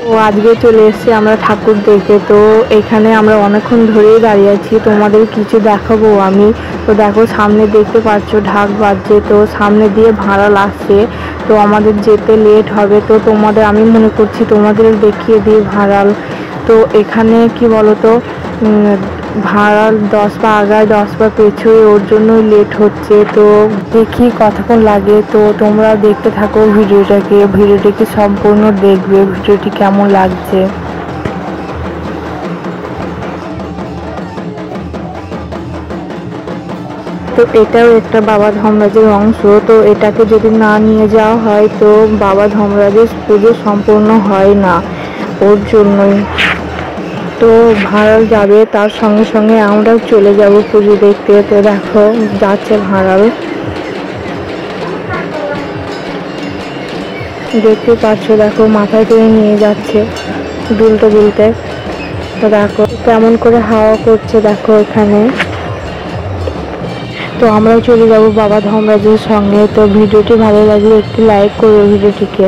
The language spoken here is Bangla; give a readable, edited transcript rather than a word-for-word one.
তো আজকে চলে এসেছি আমরা ঠাকুর দেখে। তো এখানে আমরা অনেকক্ষণ ধরেই দাঁড়িয়ে আছি, তোমাদের কিছু দেখাবো আমি। তো দেখো সামনে দেখতে পাচ্ছ ঢাক বাজছে, তো সামনে দিয়ে ভাড়াল আসছে, তো আমাদের যেতে লেট হবে। তো তোমাদের আমি মনে করছি তোমাদের দেখিয়ে দিই ভাড়াল। তো এখানে কি বলতো ভাড়াল 10 পা আগায় 10 পা পেছোয়, ওর জন্যই লেট হচ্ছে। তো দেখি কতক্ষণ লাগে। তো তোমরা দেখতে থাকো ভিডিওটিকে সম্পূর্ণ দেখবে, ভিডিওটি কেমন লাগছে। তো এটাও একটা বাবা ধর্মরাজের অংশ। তো এটাকে যদি না নিয়ে যাওয়া হয় তো বাবা ধর্মরাজের পুজো সম্পূর্ণ হয় না, ওর জন্যই। তো ভাড়াল যাবে, তার সঙ্গে সঙ্গে আমরাও চলে যাব পুজো দেখতে। তো দেখো যাচ্ছে ভাড়াল, দেখতে পাচ্ছ, দেখো মাথায় করে নিয়ে যাচ্ছে দুলতে দুলতে। তো দেখো কেমন করে হাওয়া করছে দেখো এখানে। তো আমরাও চলে যাব বাবা ধর্মরাজের সঙ্গে। তো ভিডিওটি ভালো লাগলে একটি লাইক করো ভিডিওটিকে।